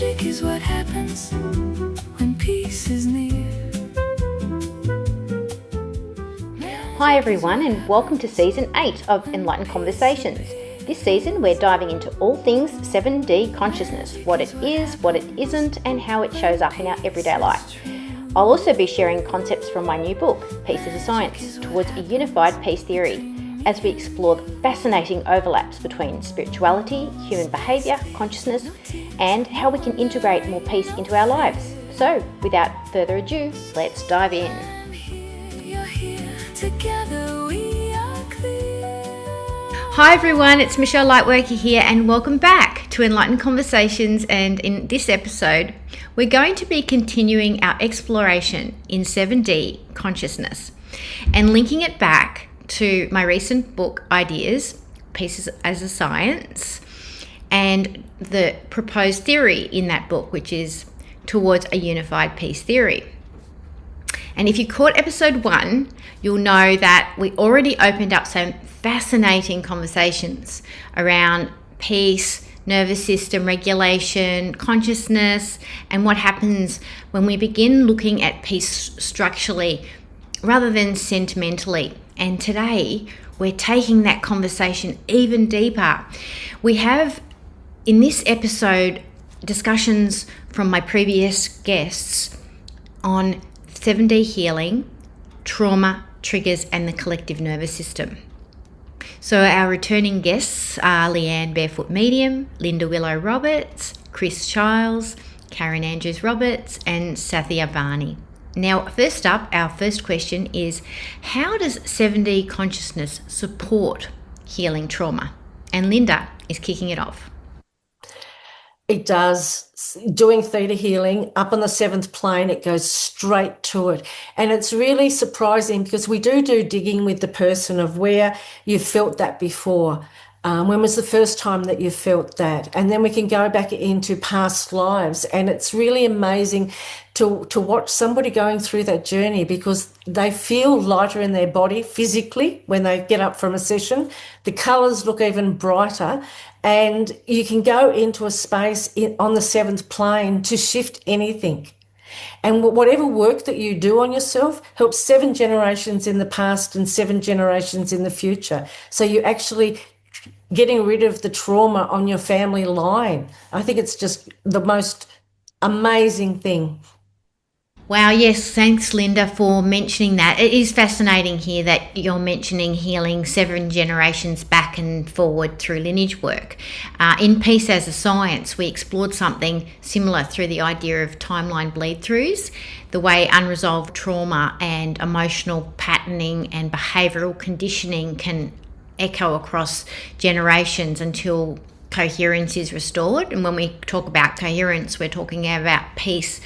Magic is what happens when peace is near. Hi everyone, and welcome to Season 8 of Enlightened Conversations. This season we're diving into all things 7D consciousness, what it is, what it isn't, and how it shows up in our everyday life. I'll also be sharing concepts from my new book, Peace as a Science, towards a unified peace theory, as we explore the fascinating overlaps between spirituality, human behaviour, consciousness, and how we can integrate more peace into our lives. So, without further ado, let's dive in. Together we are clear. Hi everyone, it's Michelle Lightworker here, and welcome back to Enlightened Conversations. And in this episode, we're going to be continuing our exploration in 7D consciousness and linking it back to my recent book ideas, Peace as a Science, and the proposed theory in that book, which is towards a unified peace theory. And if you caught episode 1, you'll know that we already opened up some fascinating conversations around peace, nervous system regulation, consciousness, and what happens when we begin looking at peace structurally rather than sentimentally. And today, we're taking that conversation even deeper. We have, in this episode, discussions from my previous guests on 7D healing, trauma, triggers, and the collective nervous system. So our returning guests are Leanne Barefoot Medium, Linda Willow Roberts, Chris Childs, Karen Andrews Roberts, and Sathya Varney. Now, first up, our first question is, how does 7D consciousness support healing trauma? And Linda is kicking it off. It does. Doing theta healing up on the 7th plane, it goes straight to it. And it's really surprising because we do digging with the person of where you felt that before. When was the first time that you felt that? And then we can go back into past lives. And it's really amazing to watch somebody going through that journey, because they feel lighter in their body physically when they get up from a session. The colours look even brighter. And you can go into a space on the 7th plane to shift anything. And whatever work that you do on yourself helps 7 generations in the past and 7 generations in the future. So you actually getting rid of the trauma on your family line. I think it's just the most amazing thing. Wow, yes, thanks Linda for mentioning that. It is fascinating here that you're mentioning healing 7 generations back and forward through lineage work. In Peace as a Science, we explored something similar through the idea of timeline bleed-throughs, the way unresolved trauma and emotional patterning and behavioural conditioning can echo across generations until coherence is restored. And when we talk about coherence, we're talking about peace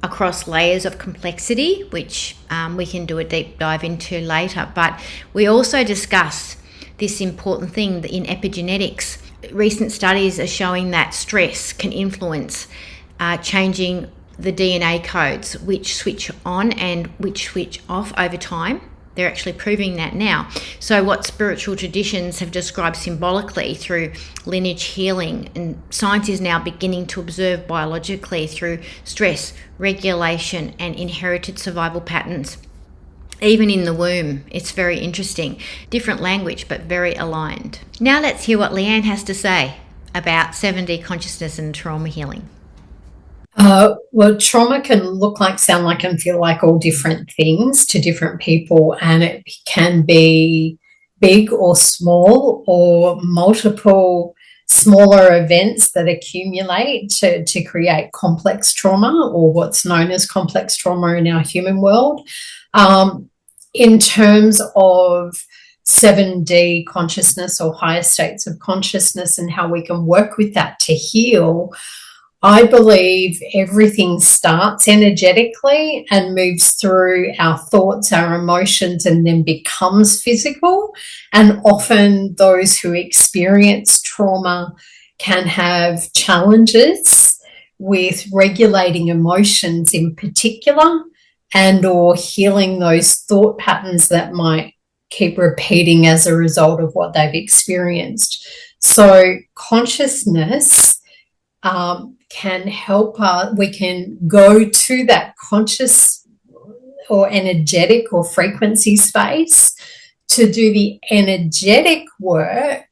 across layers of complexity, which we can do a deep dive into later. But we also discuss this important thing that in epigenetics, recent studies are showing that stress can influence changing the DNA codes, which switch on and which switch off over time. They're actually proving that now. So what spiritual traditions have described symbolically through lineage healing, and science is now beginning to observe biologically through stress, regulation, and inherited survival patterns. Even in the womb, it's very interesting. Different language, but very aligned. Now let's hear what Leanne has to say about 7D consciousness and trauma healing. Well, trauma can look like, sound like, and feel like all different things to different people, and it can be big or small or multiple smaller events that accumulate to create complex trauma, or what's known as complex trauma in our human world. In terms of 7D consciousness or higher states of consciousness and how we can work with that to heal, I believe everything starts energetically and moves through our thoughts, our emotions, and then becomes physical. And often those who experience trauma can have challenges with regulating emotions in particular, and or healing those thought patterns that might keep repeating as a result of what they've experienced. So consciousness can help us, we can go to that conscious or energetic or frequency space to do the energetic work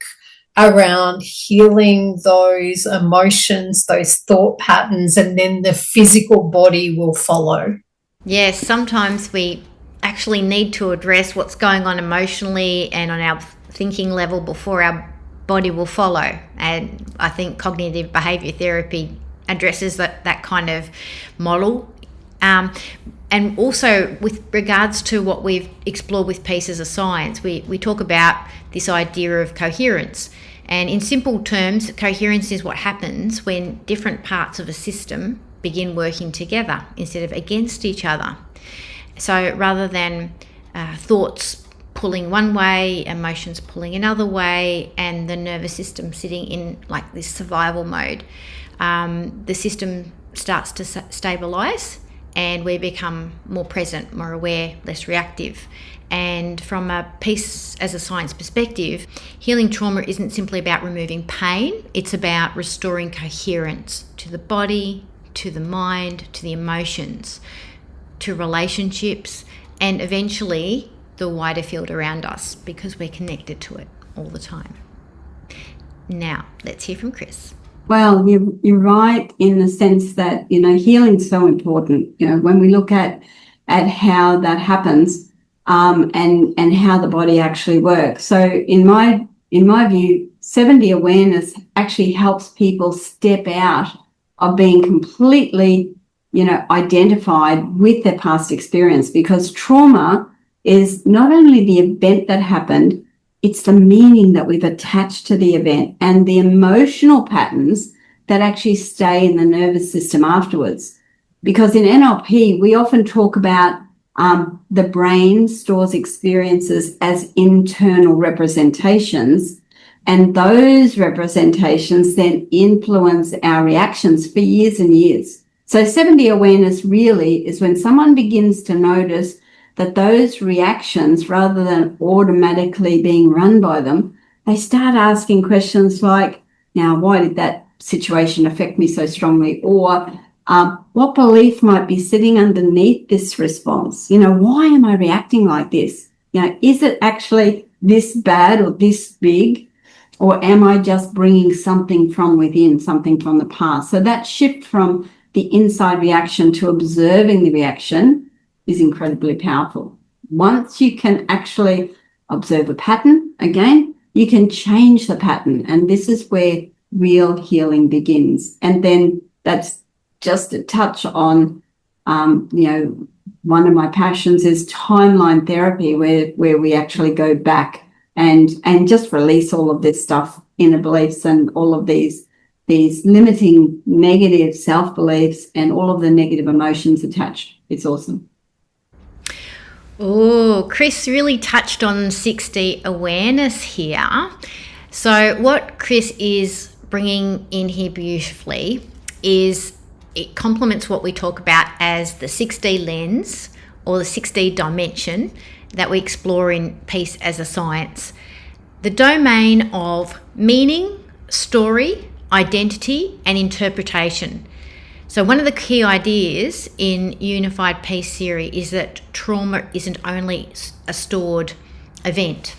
around healing those emotions, those thought patterns, and then the physical body will follow. Yes, sometimes we actually need to address what's going on emotionally and on our thinking level before our body will follow. And I think cognitive behaviour therapy addresses that kind of model. And also with regards to what we've explored with pieces of science, we talk about this idea of coherence. And in simple terms, coherence is what happens when different parts of a system begin working together instead of against each other. So rather than thoughts pulling one way, emotions pulling another way, and the nervous system sitting in like this survival mode, the system starts to stabilize and we become more present, more aware, less reactive. And from a peace as a science perspective, healing trauma isn't simply about removing pain, it's about restoring coherence to the body, to the mind, to the emotions, to relationships, and eventually the wider field around us, because we're connected to it all the time. Now, let's hear from Chris. Well, you're right in the sense that, healing's so important. When we look at how that happens, and how the body actually works. So in my view, 7D awareness actually helps people step out of being completely, identified with their past experience, because trauma is not only the event that happened, it's the meaning that we've attached to the event and the emotional patterns that actually stay in the nervous system afterwards. Because in NLP, we often talk about the brain stores experiences as internal representations, and those representations then influence our reactions for years and years. So 7D awareness really is when someone begins to notice that those reactions, rather than automatically being run by them, they start asking questions like, now, why did that situation affect me so strongly? Or what belief might be sitting underneath this response? Why am I reacting like this? Is it actually this bad or this big? Or am I just bringing something from within, something from the past? So that shift from the inside reaction to observing the reaction is incredibly powerful. Once you can actually observe a pattern, again, you can change the pattern. And this is where real healing begins. And then that's just a touch on, one of my passions is timeline therapy, where we actually go back and just release all of this stuff, inner beliefs and all of these limiting negative self-beliefs and all of the negative emotions attached. It's awesome. Oh, Chris really touched on 6D awareness here. So what Chris is bringing in here beautifully is it complements what we talk about as the 6D lens or the 6D dimension that we explore in Peace as a Science. The domain of meaning, story, identity, and interpretation. So one of the key ideas in Unified Peace Theory is that trauma isn't only a stored event.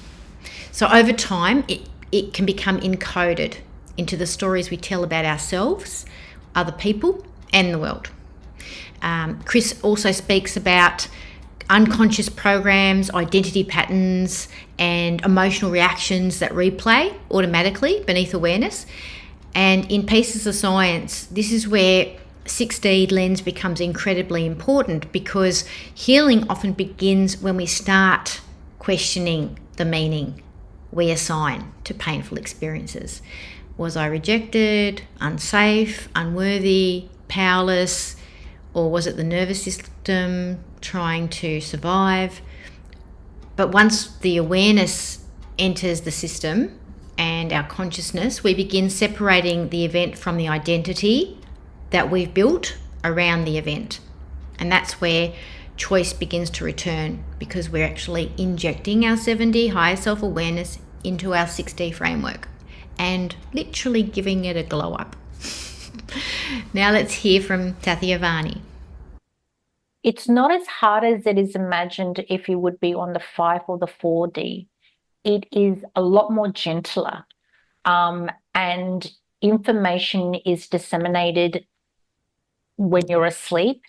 So over time, it can become encoded into the stories we tell about ourselves, other people, and the world. Chris also speaks about unconscious programs, identity patterns, and emotional reactions that replay automatically beneath awareness. And in Pieces of Science, this is where 6D lens becomes incredibly important, because healing often begins when we start questioning the meaning we assign to painful experiences. Was I rejected, unsafe, unworthy, powerless, or was it the nervous system trying to survive? But once the awareness enters the system and our consciousness, we begin separating the event from the identity that we've built around the event. And that's where choice begins to return, because we're actually injecting our 7D higher self-awareness into our 6D framework and literally giving it a glow up. Now let's hear from Satyavani. It's not as hard as it is imagined if you would be on the 5 or the 4D. It is a lot more gentler, and information is disseminated when you're asleep,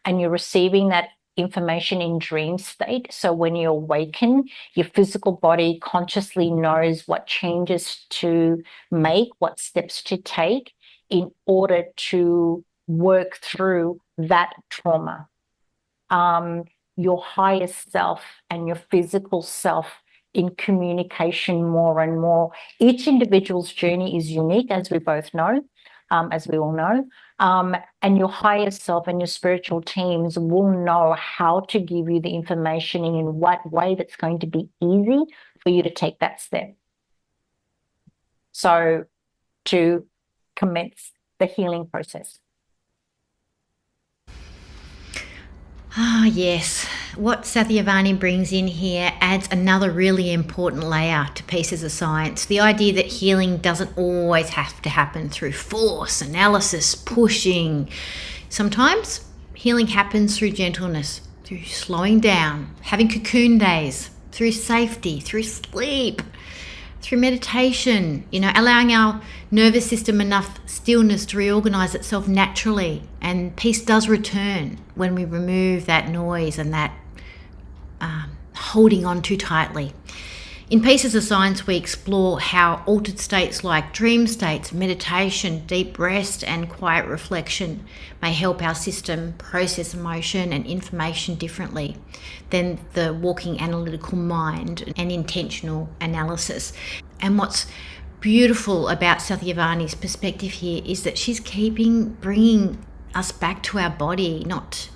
and you're receiving that information in dream state. So when you awaken, your physical body consciously knows what changes to make, what steps to take in order to work through that trauma. Your higher self and your physical self in communication more and more. Each individual's journey is unique, as we both know, as we all know. And your higher self and your spiritual teams will know how to give you the information and in what way that's going to be easy for you to take that step. So to commence the healing process. Ah, yes. What Satyavani brings in here adds another really important layer to pieces of science. The idea that healing doesn't always have to happen through force, analysis, pushing. Sometimes healing happens through gentleness, through slowing down, having cocoon days, through safety, through sleep, through meditation, allowing our nervous system enough stillness to reorganize itself naturally. And peace does return when we remove that noise and that holding on too tightly. In Pieces of Science, we explore how altered states like dream states, meditation, deep rest, and quiet reflection may help our system process emotion and information differently than the walking analytical mind and intentional analysis. And what's beautiful about Satyavani's perspective here is that she's bringing us back to our body,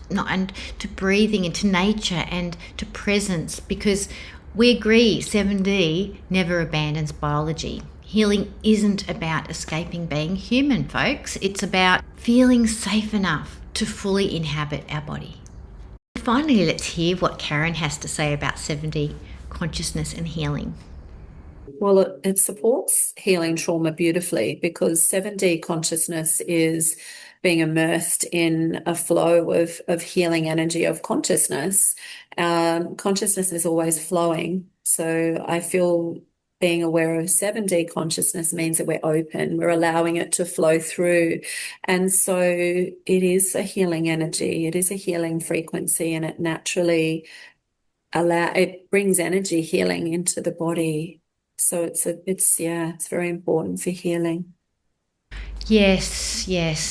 and to breathing and to nature and to presence, because we agree 7D never abandons biology. Healing isn't about escaping being human, folks. It's about feeling safe enough to fully inhabit our body. Finally, let's hear what Karen has to say about 7D consciousness and healing. Well, it supports healing trauma beautifully, because 7D consciousness is being immersed in a flow of healing energy of consciousness. Consciousness is always flowing. So I feel being aware of 7D consciousness means that we're open, we're allowing it to flow through. And so it is a healing energy, it is a healing frequency, and it naturally it brings energy healing into the body. So it's very important for healing. Yes,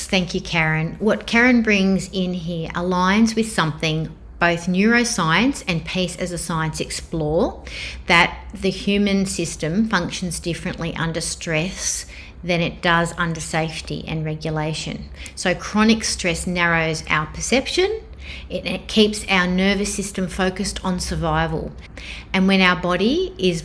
thank you, Karen. What Karen brings in here aligns with something both neuroscience and Peace as a Science explore, that the human system functions differently under stress than it does under safety and regulation. So chronic stress narrows our perception. It keeps our nervous system focused on survival. And when our body is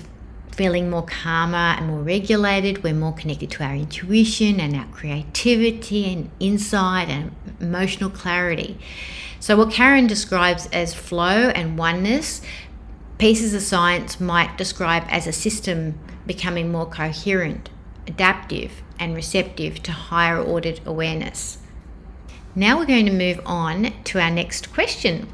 feeling more calmer and more regulated, we're more connected to our intuition and our creativity and insight and emotional clarity. So what Karen describes as flow and oneness, Pieces of Science might describe as a system becoming more coherent, adaptive and receptive to higher ordered awareness. Now we're going to move on to our next question,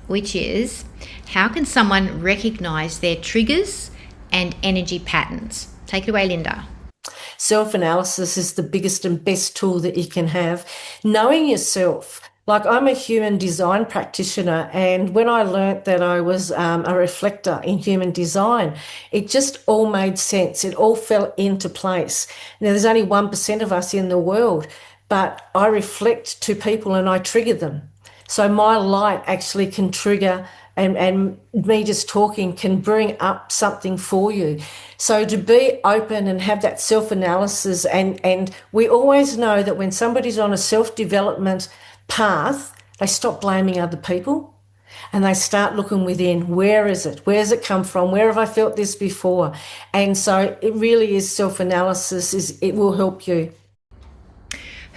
which is, how can someone recognize their triggers and energy patterns? Take it away, Linda. Self-analysis is the biggest and best tool that you can have. Knowing yourself. Like, I'm a human design practitioner, and when I learnt that I was a reflector in human design, it just all made sense. It all fell into place. Now, there's only 1% of us in the world, but I reflect to people and I trigger them. So my light actually can trigger, and me just talking can bring up something for you. So to be open and have that self-analysis, and we always know that when somebody's on a self-development path, they stop blaming other people and they start looking within. Where is it? Where does it come from? Where have I felt this before? And so it really is self-analysis. It will help you.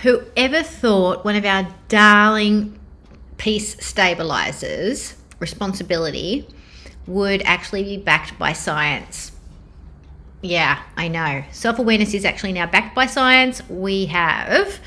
Whoever thought one of our darling peace stabilizers, responsibility, would actually be backed by science? Yeah, I know. Self-awareness is actually now backed by science. We have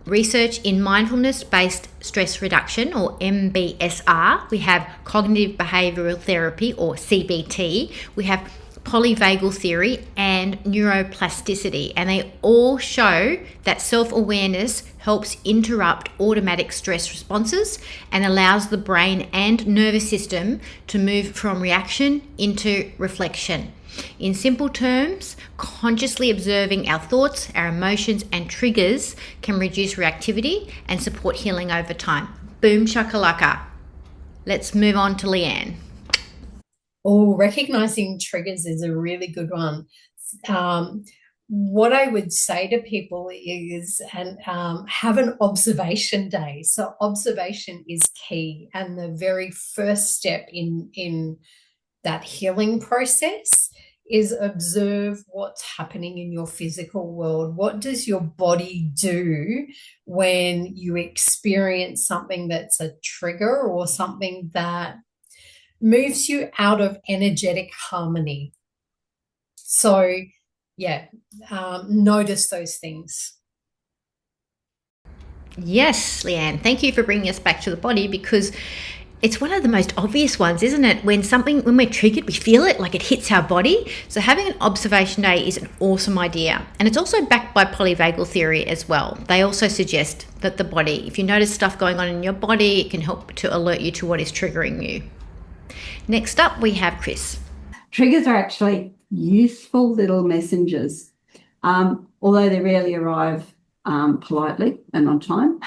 research in mindfulness-based stress reduction, or MBSR. We have cognitive behavioral therapy, or CBT. We have Polyvagal Theory and Neuroplasticity, and they all show that self-awareness helps interrupt automatic stress responses and allows the brain and nervous system to move from reaction into reflection. In simple terms, consciously observing our thoughts, our emotions, and triggers can reduce reactivity and support healing over time. Boom shakalaka. Let's move on to Leanne. Oh, recognizing triggers is a really good one. What I would say to people is, have an observation day. So observation is key, and the very first step in that healing process is observe what's happening in your physical world. What does your body do when you experience something that's a trigger or something that moves you out of energetic harmony? So, notice those things. Yes, Leanne, thank you for bringing us back to the body, because it's one of the most obvious ones, isn't it? When we're triggered, we feel it, like it hits our body. So having an observation day is an awesome idea. And it's also backed by polyvagal theory as well. They also suggest that the body, if you notice stuff going on in your body, it can help to alert you to what is triggering you. Next up, we have Chris. Triggers are actually useful little messengers, although they rarely arrive politely and on time.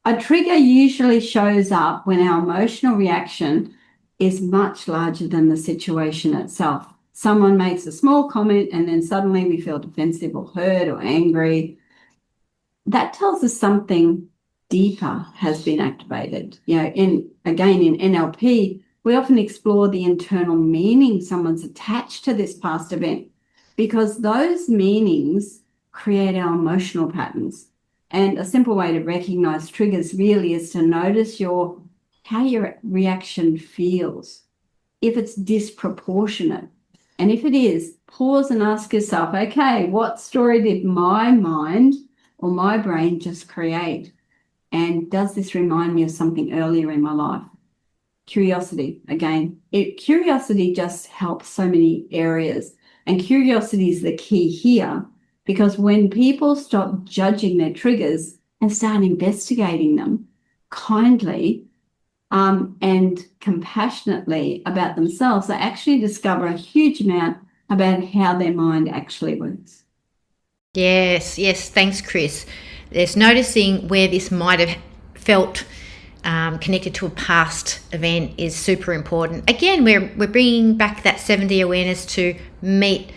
A trigger usually shows up when our emotional reaction is much larger than the situation itself. Someone makes a small comment and then suddenly we feel defensive or hurt or angry. That tells us something deeper has been activated. In NLP, we often explore the internal meaning someone's attached to this past event, because those meanings create our emotional patterns. And a simple way to recognize triggers really is to notice how your reaction feels. If it's disproportionate, and if it is, pause and ask yourself, okay, what story did my mind or my brain just create? And does this remind me of something earlier in my life? Curiosity, again. Curiosity just helps so many areas. And curiosity is the key here, because when people stop judging their triggers and start investigating them kindly and compassionately about themselves, they actually discover a huge amount about how their mind actually works. Yes, thanks, Chris. There's noticing where this might have felt connected to a past event is super important. Again, we're bringing back that 7D awareness to meet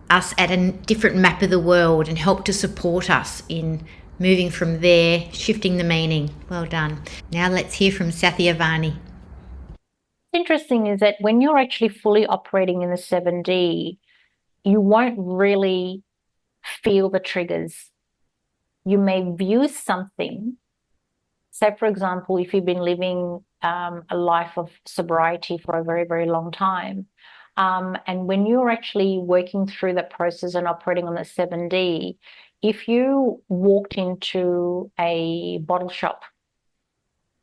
us at a different map of the world and help to support us in moving from there, shifting the meaning. Well done. Now let's hear from Satyavani. Interesting is that when you're actually fully operating in the 7D, you won't really feel the triggers. You may view something. Say, for example, if you've been living a life of sobriety for a very, very long time, and when you're actually working through that process and operating on the 7D, if you walked into a bottle shop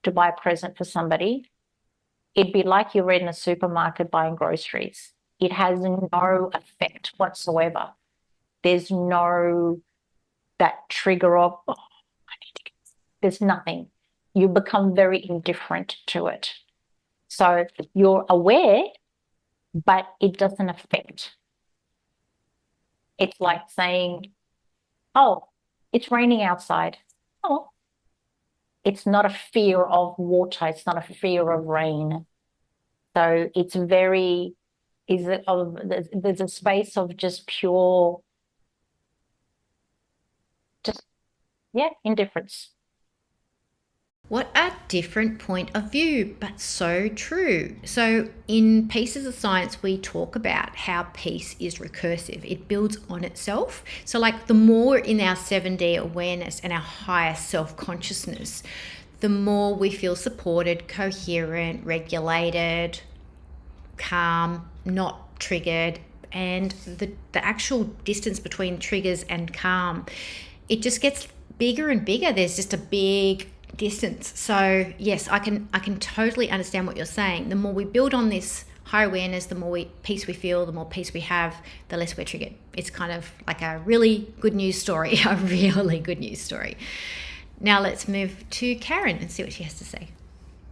to buy a present for somebody, it'd be like you're in a supermarket buying groceries. It has no effect whatsoever. There's no that trigger of, I need to get this. There's nothing. You become very indifferent to it. So you're aware, but it doesn't affect. It's like saying, oh, it's raining outside. Oh, it's not a fear of water. It's not a fear of rain. So it's there's a space of just pure, indifference. What a different point of view, but so true. So in Pieces of Science, we talk about how peace is recursive. It builds on itself. So like the more in our 7D awareness and our higher self-consciousness, the more we feel supported, coherent, regulated, calm, not triggered, and the actual distance between triggers and calm it just gets bigger and bigger. There's just a big distance. So yes, I can totally understand what you're saying. The more we build on this higher awareness, the more peace we feel, the more peace we have, the less we're triggered. It's kind of like a really good news story, a really good news story. Now let's move to Karen and see what she has to say.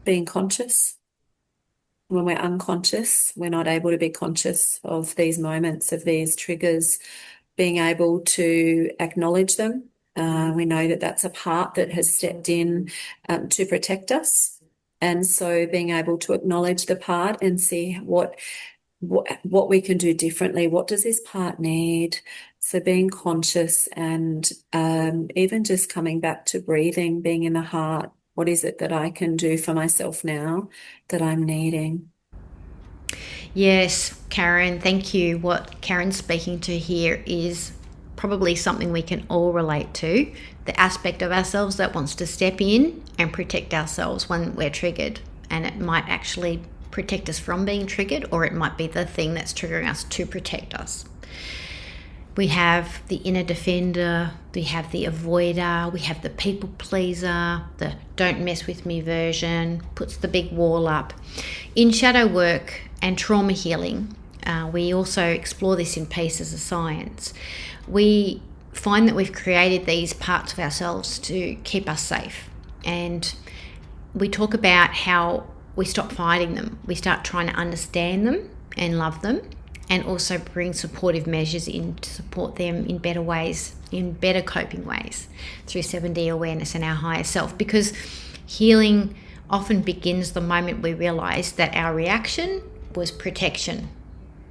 Being conscious. When we're unconscious, we're not able to be conscious of these moments, of these triggers, being able to acknowledge them. We know that that's a part that has stepped in to protect us. And so being able to acknowledge the part and see what we can do differently. What does this part need? So being conscious and even just coming back to breathing, being in the heart. What is it that I can do for myself now that I'm needing? Yes, Karen, thank you. What Karen's speaking to here is probably something we can all relate to, the aspect of ourselves that wants to step in and protect ourselves when we're triggered. And it might actually protect us from being triggered, or it might be the thing that's triggering us to protect us. We have the inner defender, we have the avoider, we have the people pleaser, the don't mess with me version, puts the big wall up. In shadow work and trauma healing, we also explore this in Peace as a Science. We find that we've created these parts of ourselves to keep us safe. And we talk about how we stop fighting them. We start trying to understand them and love them, and also bring supportive measures in to support them in better ways, in better coping ways through 7D awareness and our higher self. Because healing often begins the moment we realize that our reaction was protection,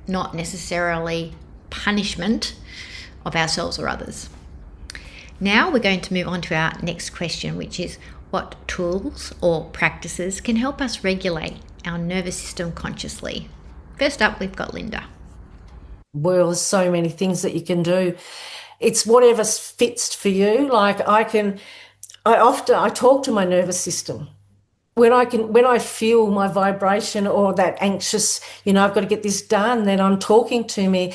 not necessarily punishment of ourselves or others. Now we're going to move on to our next question, which is what tools or practices can help us regulate our nervous system consciously? First up, we've got Linda. Well, there's so many things that you can do. It's whatever fits for you. Like I talk to my nervous system. When I feel my vibration or that anxious, I've got to get this done, then I'm talking to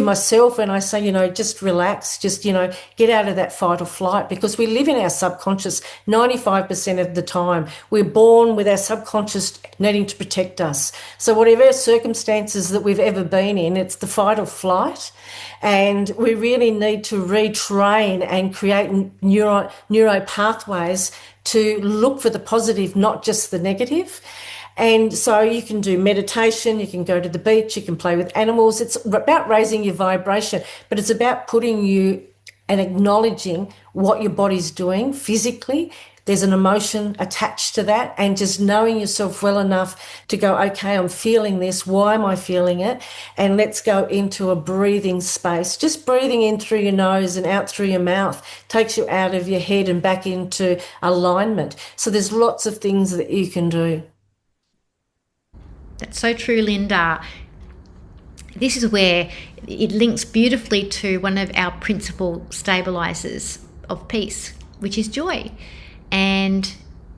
myself, and I say, just relax, just, get out of that fight or flight, because we live in our subconscious 95% of the time. We're born with our subconscious needing to protect us. So whatever circumstances that we've ever been in, it's the fight or flight. And we really need to retrain and create neuro pathways to look for the positive, not just the negative. And so you can do meditation, you can go to the beach, you can play with animals. It's about raising your vibration, but it's about putting you and acknowledging what your body's doing physically. There's an emotion attached to that, and just knowing yourself well enough to go, okay, I'm feeling this. Why am I feeling it? And let's go into a breathing space. Just breathing in through your nose and out through your mouth takes you out of your head and back into alignment. So there's lots of things that you can do. That's so true, Linda. This is where it links beautifully to one of our principal stabilizers of peace, which is joy. And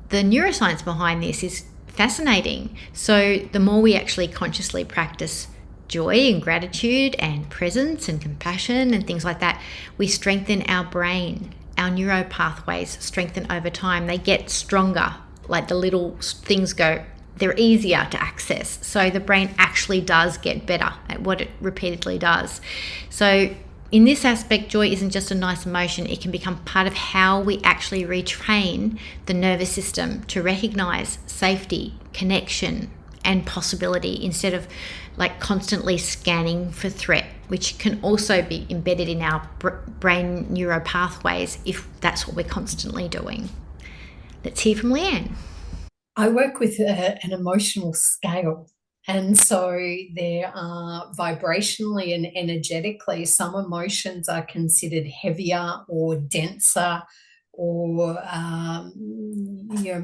the neuroscience behind this is fascinating. So the more we actually consciously practice joy and gratitude and presence and compassion and things like that, we strengthen our brain. Our neuro pathways strengthen over time. They get stronger, like the little things go, they're easier to access. So the brain actually does get better at what it repeatedly does. So in this aspect, joy isn't just a nice emotion. It can become part of how we actually retrain the nervous system to recognize safety, connection, and possibility, instead of like constantly scanning for threat, which can also be embedded in our brain neuro pathways if that's what we're constantly doing. Let's hear from Leanne. I work with an emotional scale. And so there are vibrationally and energetically, some emotions are considered heavier or denser or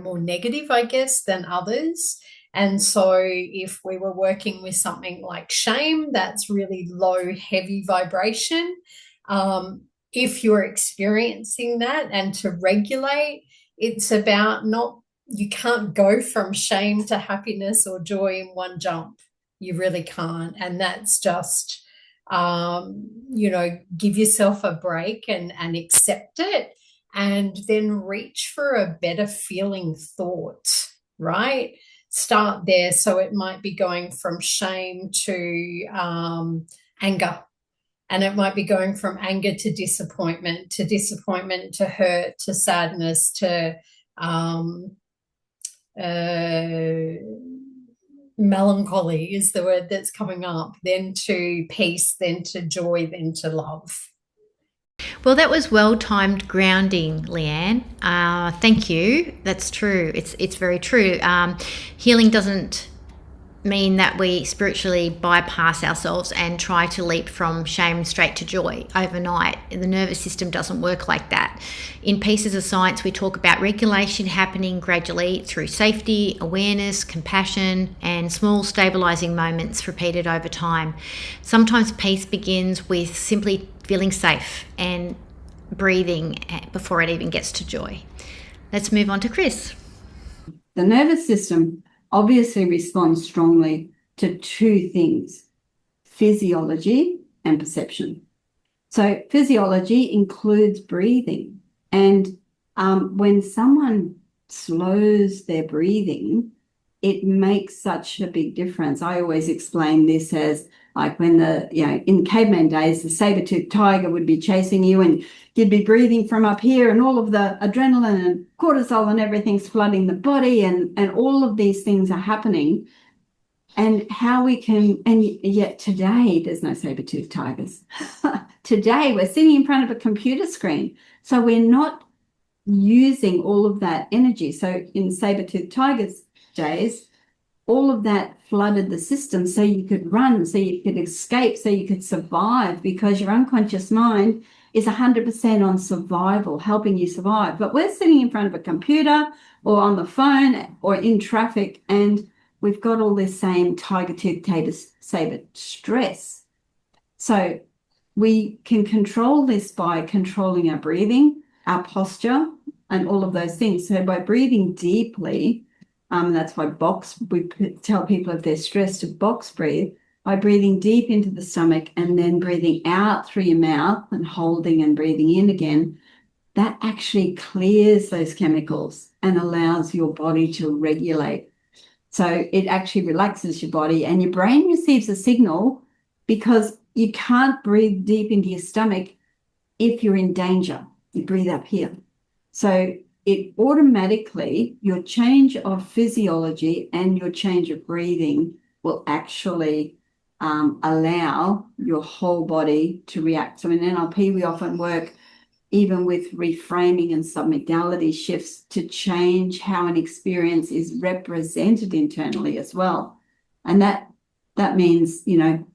more negative, I guess, than others. And so if we were working with something like shame, that's really low, heavy vibration. If you're experiencing that, and to regulate, it's about you can't go from shame to happiness or joy in one jump. You really can't. And that's just give yourself a break and accept it, and then reach for a better feeling thought, right? Start there. So it might be going from shame to anger. And it might be going from anger to disappointment to hurt, to sadness, to melancholy is the word that's coming up, then to peace, then to joy, then to love. Well, that was well-timed grounding, Leanne. Thank you. That's true. It's very true. Healing doesn't mean that we spiritually bypass ourselves and try to leap from shame straight to joy overnight. The nervous system doesn't work like that. In Pieces of Science, we talk about regulation happening gradually through safety, awareness, compassion, and small stabilizing moments repeated over time. Sometimes peace begins with simply feeling safe and breathing before it even gets to joy. Let's move on to Chris. The nervous system obviously responds strongly to two things: physiology and perception. So physiology includes breathing. And when someone slows their breathing, it makes such a big difference. I always explain this as like when in caveman days, the saber-toothed tiger would be chasing you and you'd be breathing from up here and all of the adrenaline and cortisol and everything's flooding the body and all of these things are happening. And how we can, and yet today there's no saber-toothed tigers. Today we're sitting in front of a computer screen. So we're not using all of that energy. So in saber-toothed tigers days, all of that flooded the system so you could run, so you could escape, so you could survive, because your unconscious mind is 100% on survival, helping you survive. But we're sitting in front of a computer or on the phone or in traffic, and we've got all this same tiger-tooth saber stress. So we can control this by controlling our breathing, our posture, and all of those things. So by breathing deeply, that's why we tell people if they're stressed to box breathe, by breathing deep into the stomach and then breathing out through your mouth and holding and breathing in again, that actually clears those chemicals and allows your body to regulate. So it actually relaxes your body, and your brain receives a signal, because you can't breathe deep into your stomach if you're in danger. You breathe up here. So it automatically, your change of physiology and your change of breathing will actually allow your whole body to react. So in NLP, we often work even with reframing and submodality shifts to change how an experience is represented internally as well. And that means,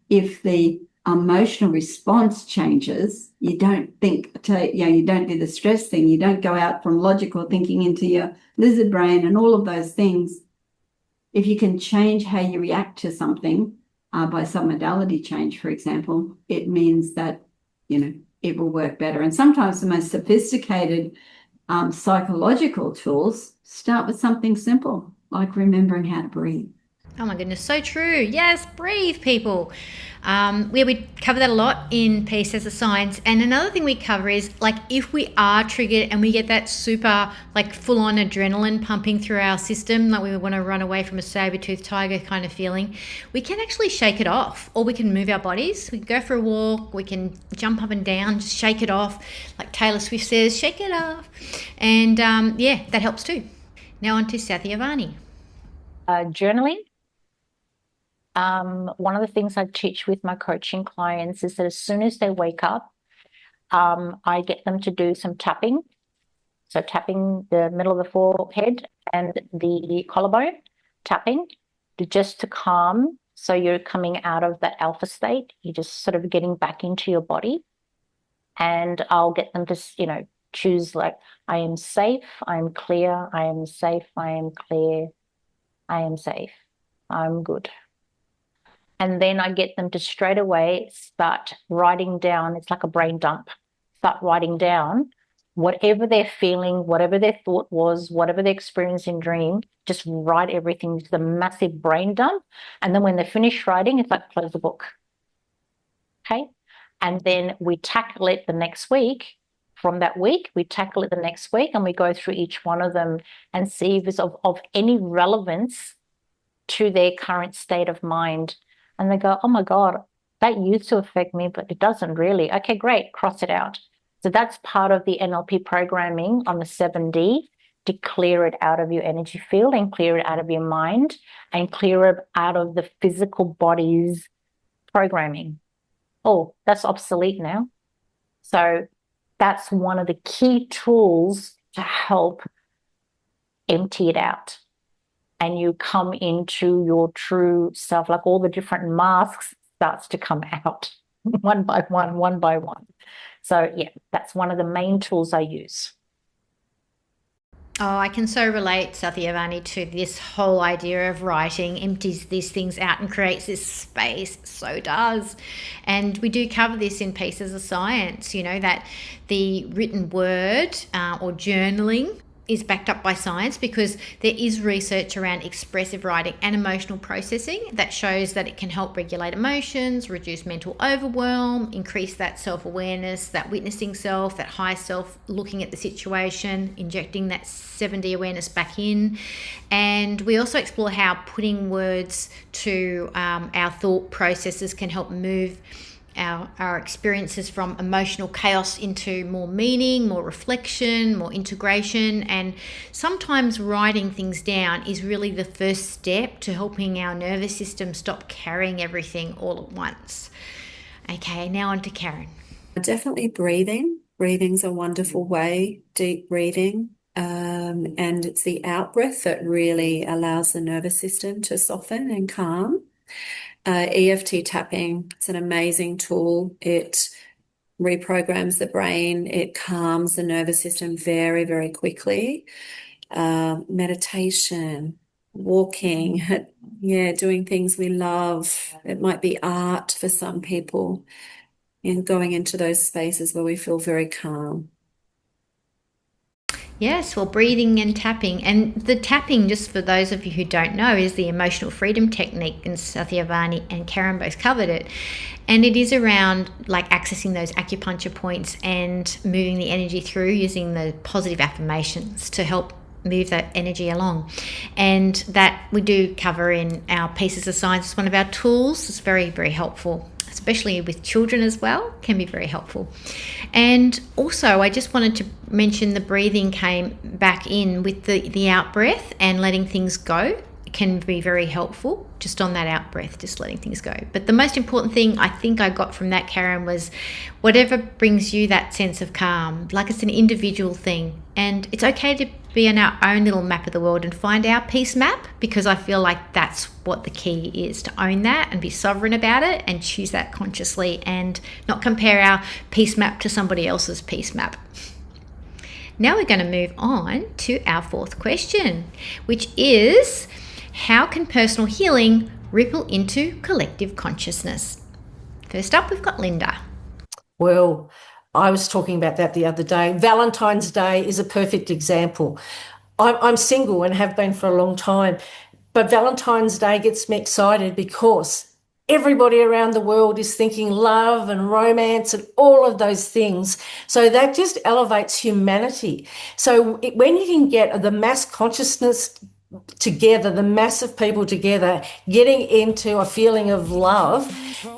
if the emotional response changes, you don't you don't do the stress thing, you don't go out from logical thinking into your lizard brain and all of those things. If you can change how you react to something by submodality change, for example, it means that, it will work better. And sometimes the most sophisticated psychological tools start with something simple, like remembering how to breathe. Oh my goodness, so true. Yes, breathe, people. We cover that a lot in Pieces of Science. And another thing we cover is, like, if we are triggered and we get that super, like, full-on adrenaline pumping through our system, like we want to run away from a saber-toothed tiger kind of feeling, we can actually shake it off, or we can move our bodies. We can go for a walk, we can jump up and down, just shake it off. Like Taylor Swift says, shake it off. And that helps too. Now on to Satyavani. Journaling. One of the things I teach with my coaching clients is that as soon as they wake up, I get them to do some tapping. So tapping the middle of the forehead and the collarbone, tapping to calm. So you're coming out of that alpha state. You're just sort of getting back into your body. And I'll get them to, choose, like, I am safe, I am clear, I am safe, I am clear, I am safe, I'm good. And then I get them to straight away start writing down. It's like a brain dump. Start writing down whatever they're feeling, whatever their thought was, whatever they experienced in dream. Just write everything to the massive brain dump. And then when they finish writing, it's like close the book. Okay. And then we tackle it the next week. From that week, we tackle it the next week, and we go through each one of them and see if it's of any relevance to their current state of mind. And they go, oh my God, that used to affect me, but it doesn't really. Okay, great, cross it out. So that's part of the NLP programming on the 7D, to clear it out of your energy field and clear it out of your mind and clear it out of the physical body's programming. Oh, that's obsolete now. So that's one of the key tools to help empty it out. And you come into your true self, like all the different masks starts to come out one by one, one by one. So yeah, that's one of the main tools I use. Oh, I can so relate, Satyavani, to this whole idea of writing empties these things out and creates this space. So does. And we do cover this in Pieces of Science, you know, that the written word or journaling is backed up by science, because there is research around expressive writing and emotional processing that shows that it can help regulate emotions, reduce mental overwhelm, increase that self-awareness, that witnessing self, that high self, looking at the situation, injecting that 7D awareness back in. And we also explore how putting words to our thought processes can help move our experiences from emotional chaos into more meaning, more reflection, more integration. And sometimes writing things down is really the first step to helping our nervous system stop carrying everything all at once. Okay, now on to Karen. Definitely breathing. Breathing's a wonderful way, deep breathing. And it's the out breath that really allows the nervous system to soften and calm. EFT tapping, it's an amazing tool. It reprograms the brain. It calms the nervous system very, very quickly. Meditation, walking, doing things we love. It might be art for some people, and going into those spaces where we feel very calm. Yes, well, breathing and tapping. And the tapping, just for those of you who don't know, is the emotional freedom technique, and Satyavani and Karen both covered it. And it is around like accessing those acupuncture points and moving the energy through using the positive affirmations to help move that energy along. And that we do cover in our Pieces of Science. It's one of our tools. It's very, very helpful, especially with children as well, can be very helpful. And also, I just wanted to mention the breathing came back in with the out breath, and letting things go can be very helpful just on that out breath, just letting things go. But the most important thing I think I got from that, Karen, was whatever brings you that sense of calm, like it's an individual thing. And it's okay to be in our own little map of the world and find our peace map, because I feel like that's what the key is, to own that and be sovereign about it and choose that consciously and not compare our peace map to somebody else's peace map. Now we're going to move on to our fourth question, which is, how can personal healing ripple into collective consciousness? First up, we've got Linda. Well, I was talking about that the other day. Valentine's Day is a perfect example. I'm single and have been for a long time, but Valentine's Day gets me excited because everybody around the world is thinking love and romance and all of those things. So that just elevates humanity. So when you can get the mass consciousness together, the mass of people together, getting into a feeling of love,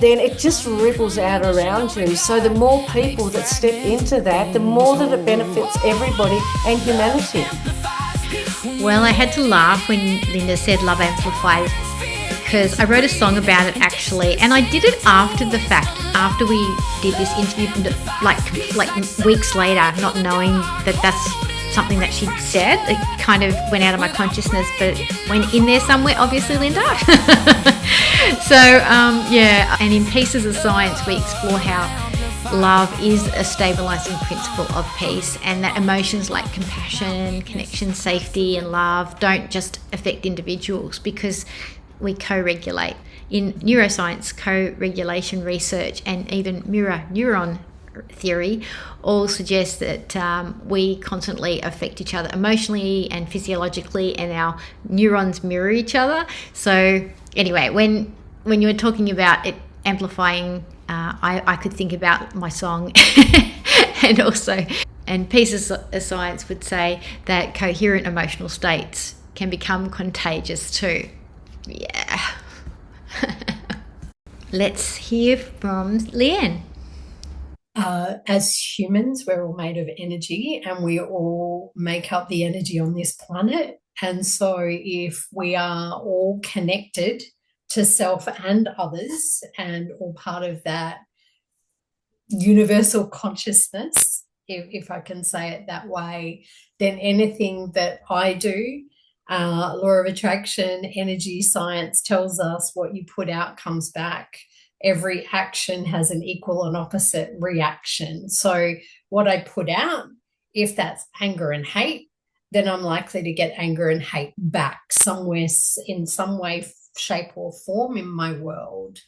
then it just ripples out around you. So the more people that step into that, the more that it benefits everybody and humanity. Well, I had to laugh when Linda said love amplifies, because I wrote a song about it actually, and I did it after the fact, after we did this interview, like weeks later, not knowing that that's something that she said. It kind of went out of my consciousness, but went in there somewhere, obviously, Linda. So, and in Pieces of Science, we explore how love is a stabilizing principle of peace, and that emotions like compassion, connection, safety, and love don't just affect individuals, because we co-regulate. In neuroscience, co-regulation research and even neuron theory all suggest that we constantly affect each other emotionally and physiologically, and our neurons mirror each other. So anyway, when you were talking about it amplifying I could think about my song and pieces of science would say that coherent emotional states can become contagious too. Yeah. Let's hear from Leanne. As humans, we're all made of energy and we all make up the energy on this planet. And so if we are all connected to self and others and all part of that universal consciousness, if I can say it that way, then anything that I do, law of attraction, energy science tells us what you put out comes back. Every action has an equal and opposite reaction. So what I put out, if that's anger and hate, then I'm likely to get anger and hate back somewhere in some way, shape or form in my world.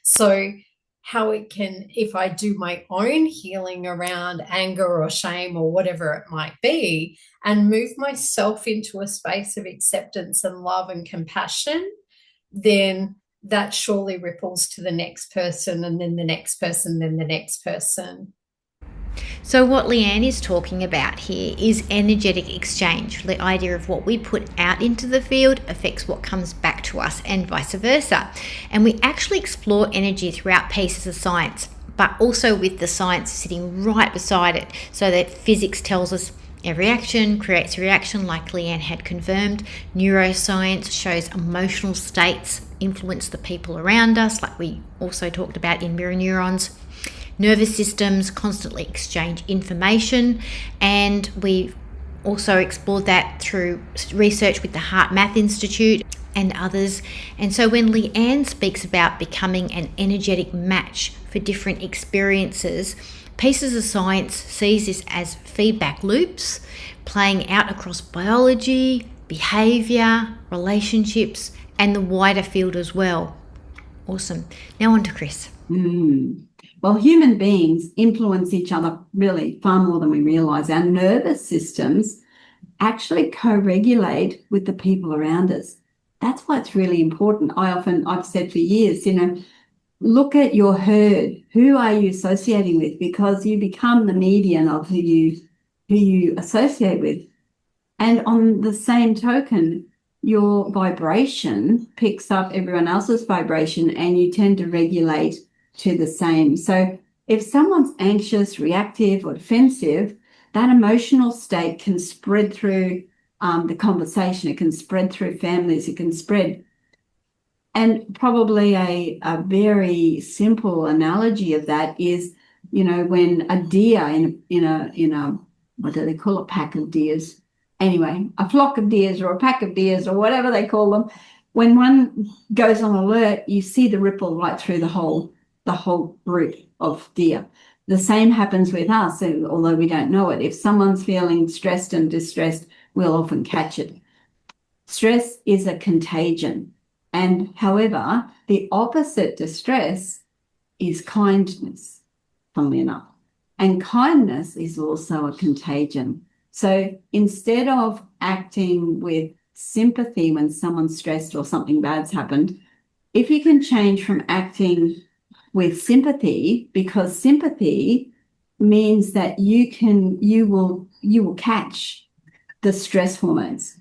So how it can, if I do my own healing around anger or shame or whatever it might be, and move myself into a space of acceptance and love and compassion, then that surely ripples to the next person and then the next person, then the next person. So what Leanne is talking about here is energetic exchange. The idea of what we put out into the field affects what comes back to us and vice versa. And we actually explore energy throughout pieces of science, but also with the science sitting right beside it, so that physics tells us every action creates a reaction, like Leanne had confirmed. Neuroscience shows emotional states influence the people around us, like we also talked about in mirror neurons. Nervous systems constantly exchange information, and we've also explored that through research with the Heart Math Institute and others. And so when Leanne speaks about becoming an energetic match for different experiences, pieces of science sees this as feedback loops playing out across biology, behaviour, relationships, and the wider field as well. Awesome. Now on to Chris. Well, human beings influence each other really far more than we realise. Our nervous systems actually co-regulate with the people around us. That's why it's really important. I've said for years, look at your herd. Who are you associating with? Because you become the median of who you associate with. And on the same token, your vibration picks up everyone else's vibration and you tend to regulate to the same. So if someone's anxious, reactive, or defensive, that emotional state can spread through the conversation. It can spread through families. It can spread. And probably a very simple analogy of that is, when a deer in a what do they call it, pack of deers? Anyway, a flock of deers or a pack of deers or whatever they call them, when one goes on alert, you see the ripple right through the whole group of deer. The same happens with us, although we don't know it. If someone's feeling stressed and distressed, we'll often catch it. Stress is a contagion. And however, the opposite to stress is kindness, funnily enough. And kindness is also a contagion. So instead of acting with sympathy when someone's stressed or something bad's happened, if you can change from acting with sympathy, because sympathy means that you will catch the stress hormones.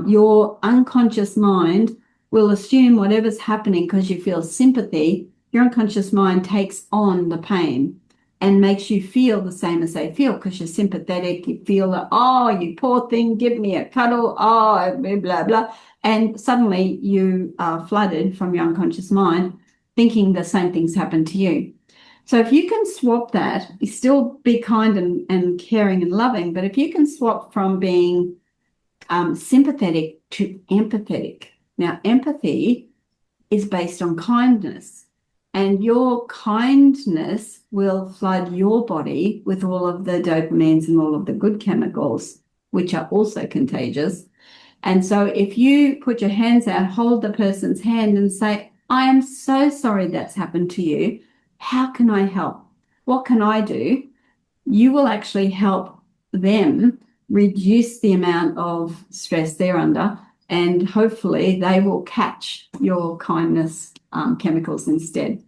Your unconscious mind will assume whatever's happening because you feel sympathy. Your unconscious mind takes on the pain and makes you feel the same as they feel because you're sympathetic. You feel that, oh, you poor thing, give me a cuddle, oh, blah, blah, blah. And suddenly you are flooded from your unconscious mind thinking the same things happen to you. So if you can swap that, you still be kind and caring and loving, but if you can swap from being sympathetic to empathetic. Now, empathy is based on kindness, and your kindness will flood your body with all of the dopamines and all of the good chemicals, which are also contagious. And so if you put your hands out, hold the person's hand and say, I am so sorry that's happened to you. How can I help? What can I do? You will actually help them reduce the amount of stress they're under, and hopefully they will catch your kindness chemicals instead.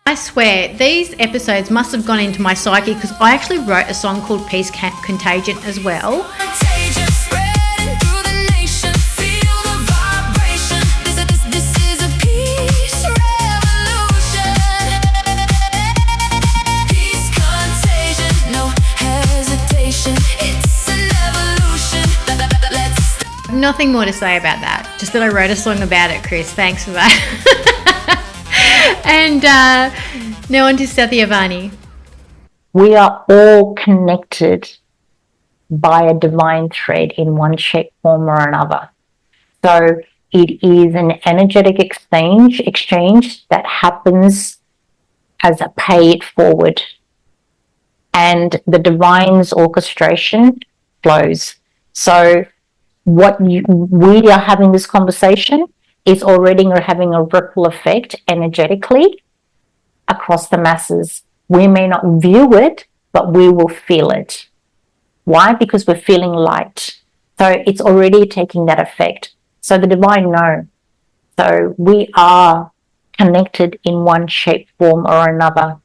I swear, these episodes must have gone into my psyche because I actually wrote a song called Peace Contagion as well. Contagion spreading through the nation. Feel the vibration. This is a peace revolution. Peace contagion, no hesitation. It's an evolution. Let's Nothing more to say about that. Just that I wrote a song about it, Chris. Thanks for that. And now on to Satyavani. We are all connected by a divine thread in one shape, form, or another. So it is an energetic exchange that happens as a pay it forward. And the divine's orchestration flows. So we are having this conversation is already having a ripple effect energetically across the masses. We may not view it, but we will feel it. Why? Because we're feeling light. So it's already taking that effect. So the divine know. So we are connected in one shape, form, or another.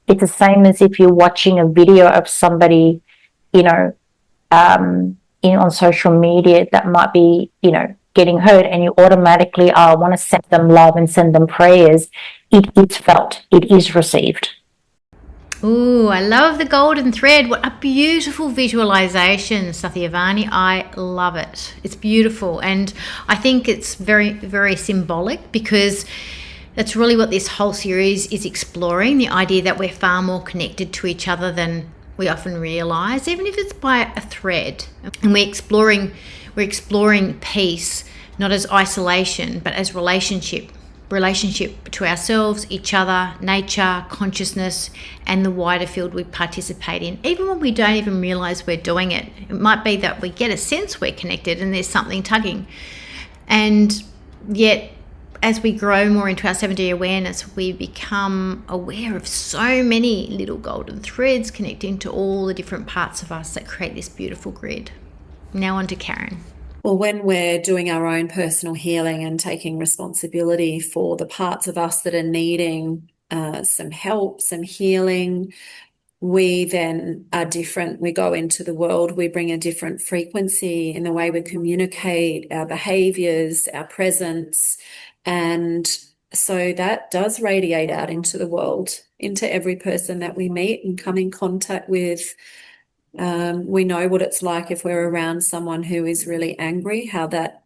It's the same as if you're watching a video of somebody, on social media that might be, getting hurt, and you automatically want to send them love and send them prayers. It is felt. It is received. Ooh, I love the golden thread. What a beautiful visualization, Satyavani. I love it. It's beautiful. And I think it's very, very symbolic because that's really what this whole series is exploring, the idea that we're far more connected to each other than we often realize, even if it's by a thread. And we're exploring peace, not as isolation, but as relationship to ourselves, each other, nature, consciousness, and the wider field we participate in, even when we don't even realize we're doing it. It might be that we get a sense we're connected and there's something tugging. And yet, as we grow more into our 7D awareness, we become aware of so many little golden threads connecting to all the different parts of us that create this beautiful grid. Now on to Karen. Well, when we're doing our own personal healing and taking responsibility for the parts of us that are needing some help, some healing, we then are different. We go into the world, we bring a different frequency in the way we communicate, our behaviours, our presence. And so that does radiate out into the world, into every person that we meet and come in contact with. We know what it's like if we're around someone who is really angry, how that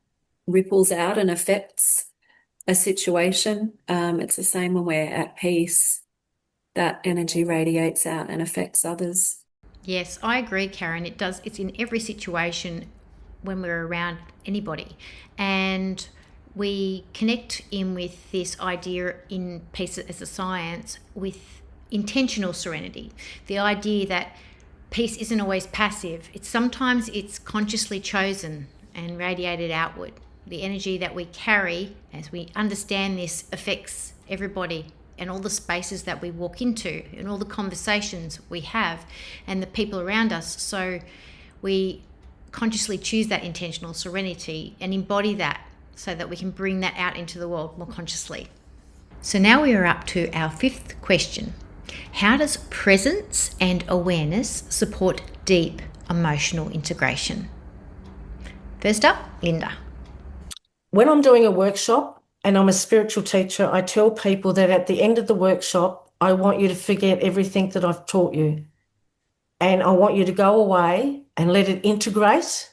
ripples out and affects a situation. It's the same when we're at peace. That energy radiates out and affects others. Yes, I agree, Karen. It does. It's in every situation when we're around anybody. And we connect in with this idea in peace as a science with intentional serenity. The idea that peace isn't always passive. Sometimes it's consciously chosen and radiated outward. The energy that we carry as we understand this affects everybody and all the spaces that we walk into and all the conversations we have and the people around us. So we consciously choose that intentional serenity and embody that so that we can bring that out into the world more consciously. So now we are up to our fifth question. How does presence and awareness support deep emotional integration? First up, Linda. When I'm doing a workshop and I'm a spiritual teacher, I tell people that at the end of the workshop, I want you to forget everything that I've taught you. And I want you to go away and let it integrate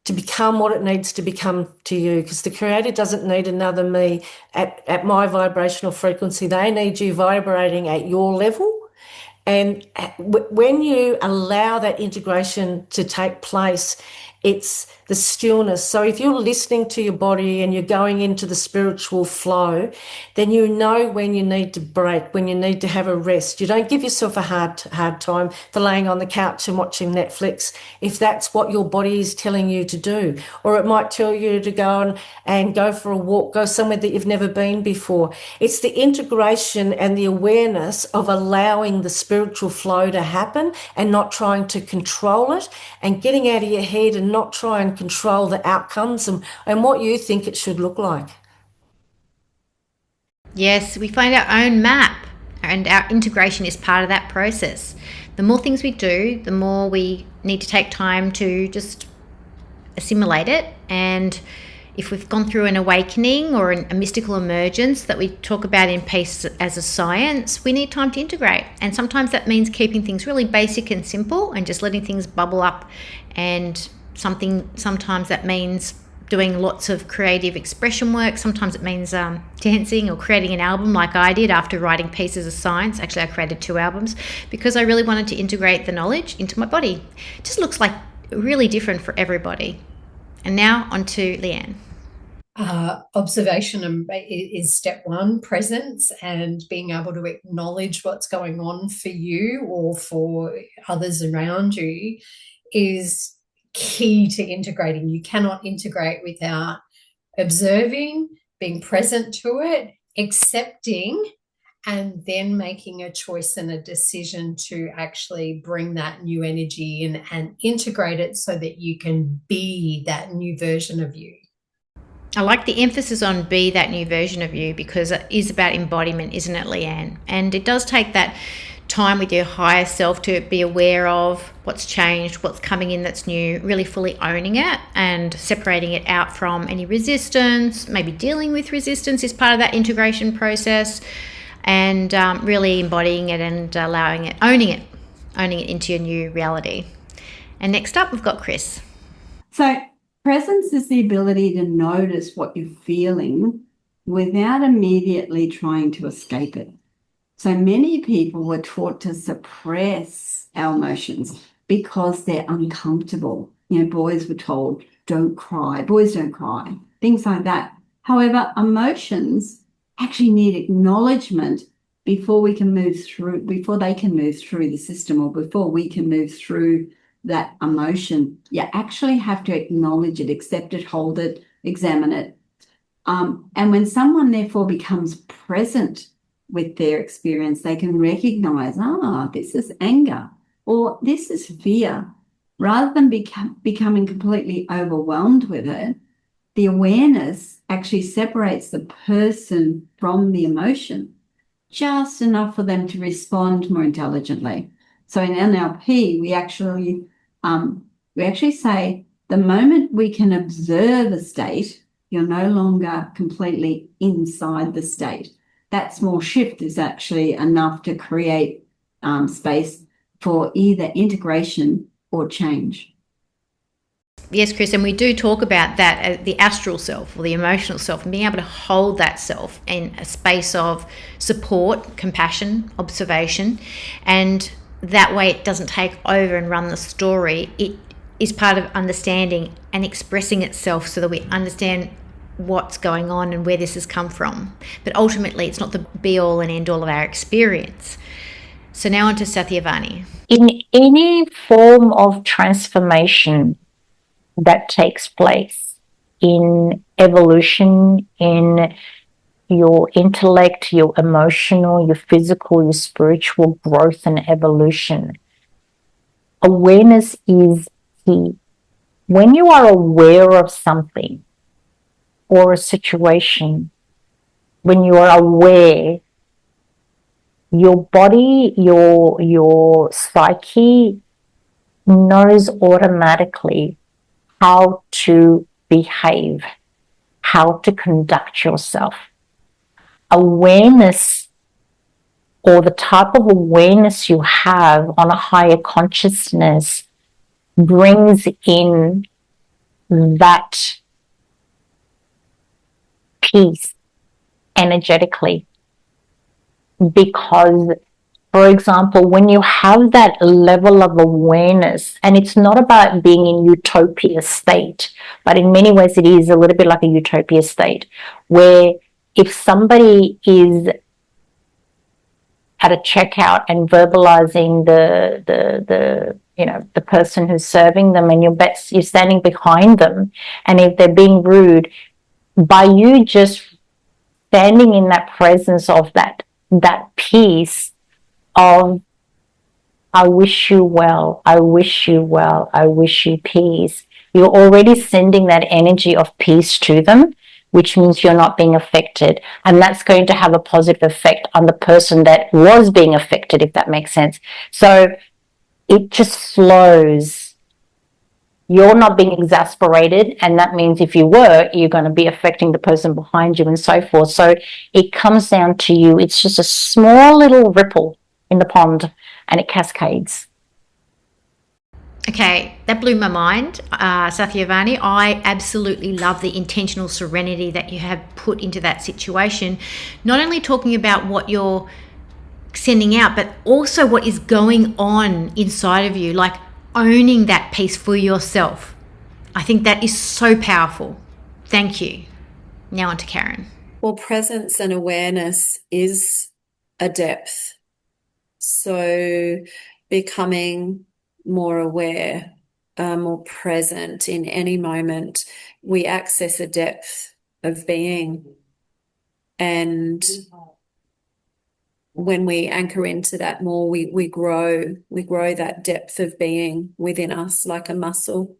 to become what it needs to become to you, because the Creator doesn't need another me at my vibrational frequency. They need you vibrating at your level. And when you allow that integration to take place, it's the stillness. So if you're listening to your body and you're going into the spiritual flow, then you know when you need to break, when you need to have a rest. You don't give yourself a hard time for laying on the couch and watching Netflix if that's what your body is telling you to do. Or it might tell you to go and go for a walk, go somewhere that you've never been before. It's the integration and the awareness of allowing the spiritual flow to happen and not trying to control it, and getting out of your head and not try and control the outcomes and what you think it should look like. Yes, we find our own map, and our integration is part of that process. The more things we do, the more we need to take time to just assimilate it. And if we've gone through an awakening or a mystical emergence that we talk about in Peace as a Science, we need time to integrate. And sometimes that means keeping things really basic and simple and just letting things bubble up. And sometimes that means doing lots of creative expression work. Sometimes it means dancing or creating an album like I did after writing Peace as a Science. Actually, I created 2 albums because I really wanted to integrate the knowledge into my body. It just looks like really different for everybody. And now on to Leanne. Observation is step 1, presence, and being able to acknowledge what's going on for you or for others around you is key to integrating. You cannot integrate without observing, being present to it, accepting, and then making a choice and a decision to actually bring that new energy in and integrate it so that you can be that new version of you. I like the emphasis on be that new version of you, because it is about embodiment, isn't it, Leanne? And it does take that time with your higher self to be aware of what's changed, what's coming in that's new, really fully owning it and separating it out from any resistance. Maybe dealing with resistance is part of that integration process, and really embodying it and allowing it, owning it into your new reality. And next up, we've got Chris. So presence is the ability to notice what you're feeling without immediately trying to escape it. So many people were taught to suppress our emotions because they're uncomfortable. Boys were told, don't cry, boys don't cry, things like that. However, emotions actually need acknowledgement before they can move through the system, or before we can move through that emotion. You actually have to acknowledge it, accept it, hold it, examine it. And when someone therefore becomes present with their experience, they can recognize, this is anger or this is fear. Rather than becoming completely overwhelmed with it, the awareness actually separates the person from the emotion, just enough for them to respond more intelligently. So in NLP, we actually say the moment we can observe a state, you're no longer completely inside the state. That small shift is actually enough to create space for either integration or change. Yes, Chris, and we do talk about that, the astral self or the emotional self, and being able to hold that self in a space of support, compassion, observation, and that way it doesn't take over and run the story. It is part of understanding and expressing itself so that we understand what's going on and where this has come from. But ultimately, it's not the be-all and end-all of our experience. So now on to Satyavani. In any form of transformation that takes place in evolution, in your intellect, your emotional, your physical, your spiritual growth and evolution, awareness is key. When you are aware of something or a situation, when you are aware, your body, your psyche knows automatically how to behave, how to conduct yourself. Awareness, or the type of awareness you have on a higher consciousness, brings in that peace energetically. Because, for example, when you have that level of awareness, and it's not about being in utopia state, but in many ways it is a little bit like a utopia state, where if somebody is at a checkout and verbalizing the person who's serving them, and you're standing behind them, and if they're being rude, by you just standing in that presence of that peace of, I wish you well, I wish you well, I wish you peace, you're already sending that energy of peace to them, which means you're not being affected. And that's going to have a positive effect on the person that was being affected, if that makes sense. So it just flows. You're not being exasperated, and that means if you were, you're going to be affecting the person behind you and so forth. So it comes down to you. It's just a small little ripple in the pond, and it cascades. Okay, that blew my mind, Satyavani. I absolutely love the intentional serenity that you have put into that situation. Not only talking about what you're sending out, but also what is going on inside of you, like owning that piece for yourself. I think that is so powerful. Thank you. Now on to Karen. Well, presence and awareness is a depth. So becoming more aware, more present in any moment, we access a depth of being. And when we anchor into that more, we grow that depth of being within us like a muscle.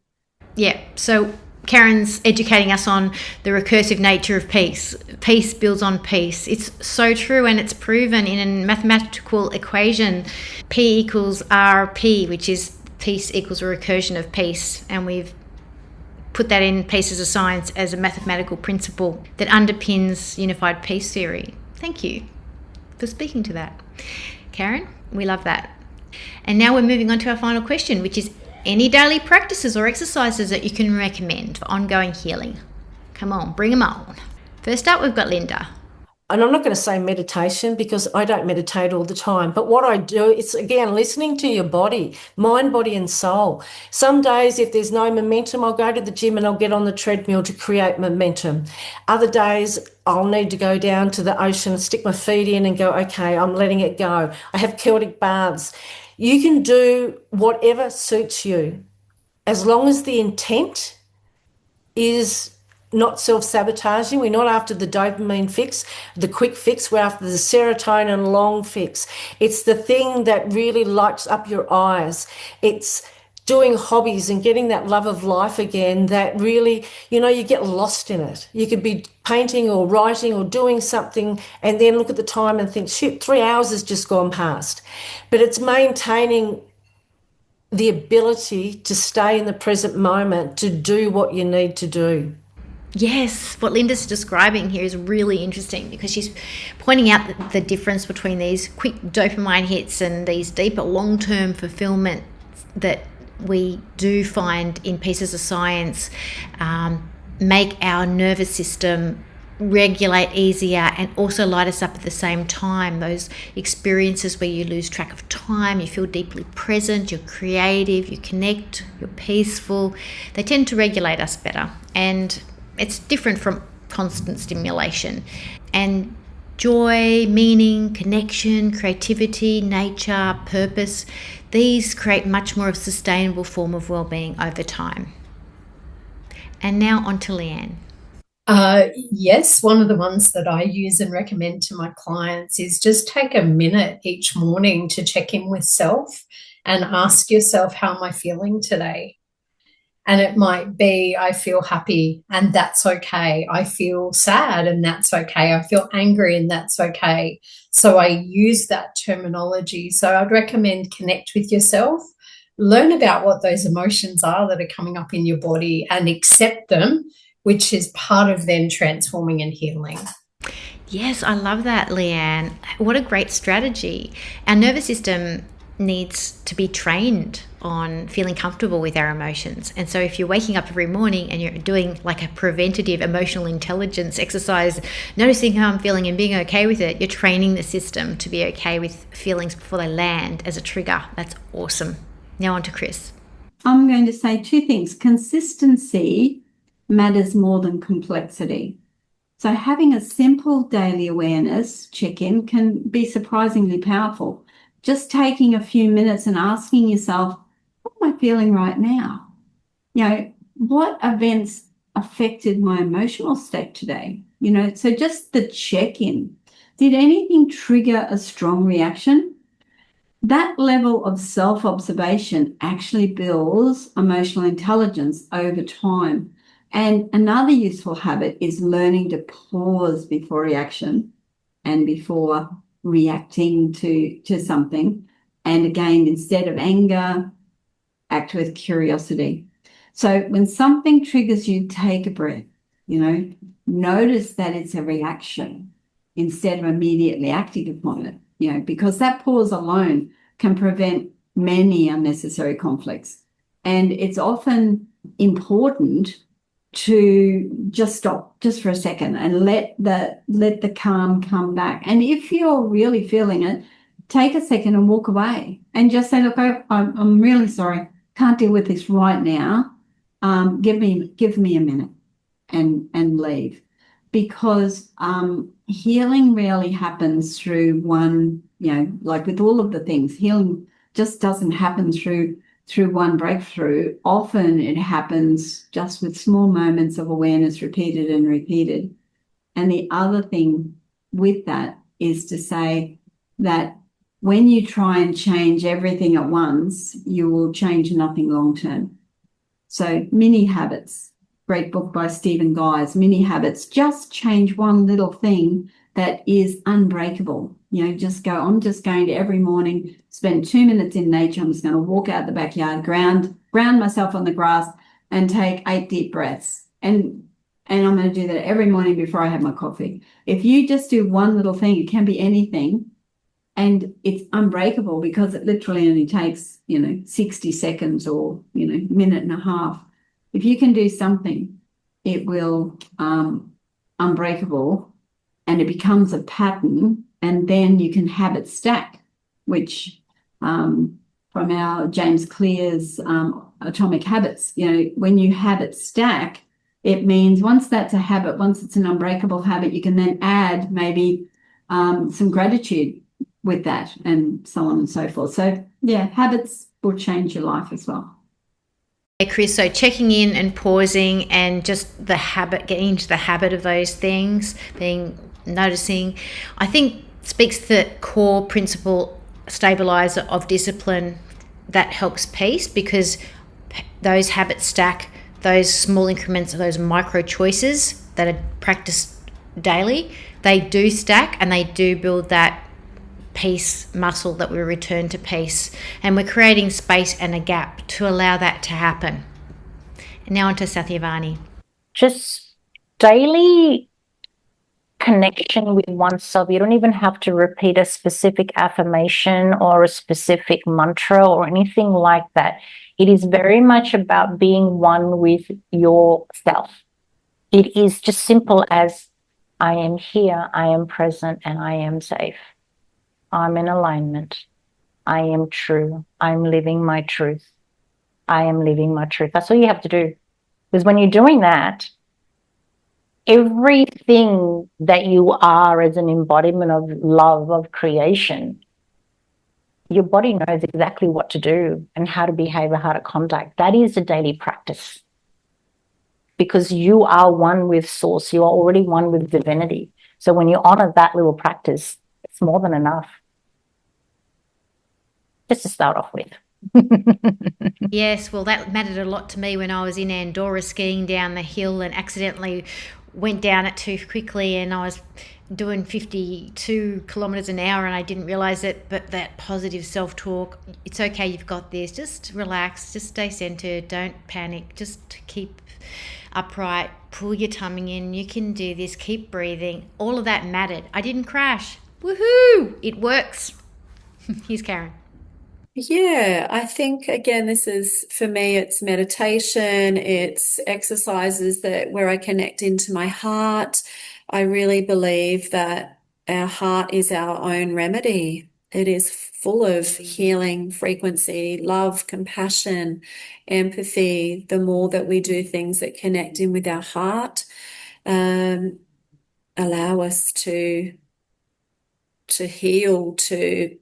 Yeah, so Karen's educating us on the recursive nature of peace. Peace builds on peace. It's so true, and it's proven in a mathematical equation. P equals RP, which is peace equals a recursion of peace. And we've put that in Pieces of Science as a mathematical principle that underpins unified peace theory. Thank you for speaking to that, Karen. We love that. And now we're moving on to our final question, which is any daily practices or exercises that you can recommend for ongoing healing. Come on, bring them on. First up, we've got Linda. And I'm not going to say meditation because I don't meditate all the time. But what I do is, again, listening to your body, mind, body and soul. Some days, if there's no momentum, I'll go to the gym and I'll get on the treadmill to create momentum. Other days, I'll need to go down to the ocean, stick my feet in and go, okay, I'm letting it go. I have Celtic baths. You can do whatever suits you as long as the intent is not self-sabotaging. We're not after the dopamine fix, the quick fix. We're after the serotonin long fix. It's the thing that really lights up your eyes. It's doing hobbies and getting that love of life again that really, you get lost in it. You could be painting or writing or doing something and then look at the time and think, shit, 3 hours has just gone past. But it's maintaining the ability to stay in the present moment, to do what you need to do. Yes, what Linda's describing here is really interesting because she's pointing out the difference between these quick dopamine hits and these deeper long-term fulfillment that we do find in Pieces of Science, make our nervous system regulate easier and also light us up at the same time. Those experiences where you lose track of time, you feel deeply present, you're creative, you connect, you're peaceful, they tend to regulate us better. And it's different from constant stimulation. And joy, meaning, connection, creativity, nature, purpose, these create much more of a sustainable form of well-being over time. And now on to Leanne. Yes, one of the ones that I use and recommend to my clients is just take a minute each morning to check in with self and ask yourself, how am I feeling today? And it might be, I feel happy and that's okay. I feel sad and that's okay. I feel angry and that's okay. So I use that terminology. So I'd recommend connect with yourself, learn about what those emotions are that are coming up in your body and accept them, which is part of then transforming and healing. Yes, I love that, Leanne. What a great strategy. Our nervous system needs to be trained on feeling comfortable with our emotions. And so if you're waking up every morning and you're doing like a preventative emotional intelligence exercise, noticing how I'm feeling and being okay with it, you're training the system to be okay with feelings before they land as a trigger. That's awesome. Now on to Chris. I'm going to say two things. Consistency matters more than complexity. So having a simple daily awareness check-in can be surprisingly powerful. Just taking a few minutes and asking yourself, what am I feeling right now? What events affected my emotional state today? So just the check-in. Did anything trigger a strong reaction? That level of self-observation actually builds emotional intelligence over time. And another useful habit is learning to pause before reaction and before reacting to something. And again, instead of anger, act with curiosity. So when something triggers you, take a breath, notice that it's a reaction instead of immediately acting upon it, because that pause alone can prevent many unnecessary conflicts. And it's often important to just stop just for a second and let the calm come back. And if you're really feeling it, take a second and walk away and just say, look, I'm really sorry, can't deal with this right now. Give me a minute and leave. Because healing rarely happens through one, like with all of the things, healing just doesn't happen through one breakthrough. Often it happens just with small moments of awareness repeated and repeated. And the other thing with that is to say that when you try and change everything at once, you will change nothing long term. So mini habits, great book by Stephen Guise, mini habits, just change one little thing that is unbreakable. Just go, I'm just going to every morning spend 2 minutes in nature. I'm just going to walk out the backyard, ground myself on the grass and take 8 deep breaths. And I'm going to do that every morning before I have my coffee. If you just do one little thing, it can be anything, and it's unbreakable because it literally only takes, 60 seconds or, minute and a half. If you can do something, it will unbreakable, and it becomes a pattern, and then you can habit stack, which from our James Clear's Atomic Habits, when you habit stack, it means once that's a habit, once it's an unbreakable habit, you can then add maybe some gratitude with that, and so on and so forth. So yeah, habits will change your life as well. Yeah, Chris, so checking in and pausing and just the habit, getting into the habit of those things, noticing, I think speaks to the core principle stabilizer of discipline that helps peace, because those habits stack, those small increments, those micro choices that are practiced daily, they do stack and they do build that peace muscle that we return to peace, and we're creating space and a gap to allow that to happen. And now on to Satyavani. Just daily connection with oneself. You don't even have to repeat a specific affirmation or a specific mantra or anything like that. It is very much about being one with yourself. It is just simple as, I am here, I am present, and I am safe. I'm in alignment. I am true. I'm living my truth. I am living my truth. That's all you have to do. Because when you're doing that, everything that you are as an embodiment of love, of creation, your body knows exactly what to do and how to behave or how to conduct. That is a daily practice. Because you are one with source. You are already one with divinity. So when you honor that little practice, it's more than enough. Just to start off with. Yes, well, that mattered a lot to me when I was in Andorra skiing down the hill and accidentally went down it too quickly, and I was doing 52 kilometers an hour and I didn't realize it. But that positive self-talk, it's okay, you've got this, just relax, just stay centered, don't panic, just keep upright, pull your tummy in, you can do this, keep breathing. All of that mattered. I didn't crash. Woohoo, it works. Here's Karen. Yeah, I think again, this is for me, it's meditation, it's exercises where I connect into my heart. I really believe that our heart is our own remedy. It is full of healing, frequency, love, compassion, empathy. The more that we do things that connect in with our heart, allow us to heal, to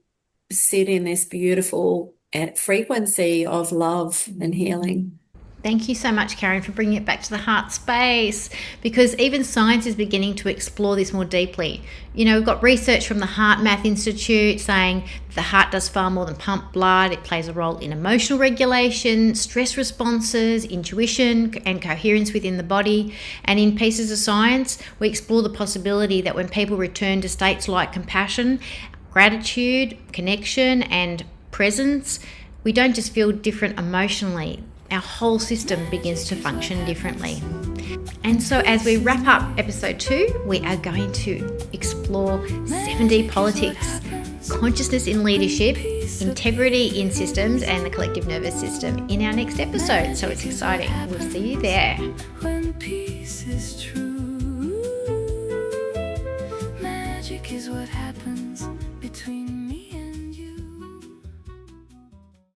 sit in this beautiful frequency of love and healing. Thank you so much, Karen, for bringing it back to the heart space, because even science is beginning to explore this more deeply. You know, we've got research from the Heart Math Institute saying the heart does far more than pump blood. It plays a role in emotional regulation, stress responses, intuition, and coherence within the body. And in Pieces of Science, we explore the possibility that when people return to states like compassion, gratitude, connection, and presence, we don't just feel different emotionally. Our whole system begins to function differently. And so as we wrap up episode 2, we are going to explore 7D politics, consciousness in leadership, integrity in systems, and the collective nervous system in our next episode. So it's exciting. We'll see you there. When peace is true, magic is what happens.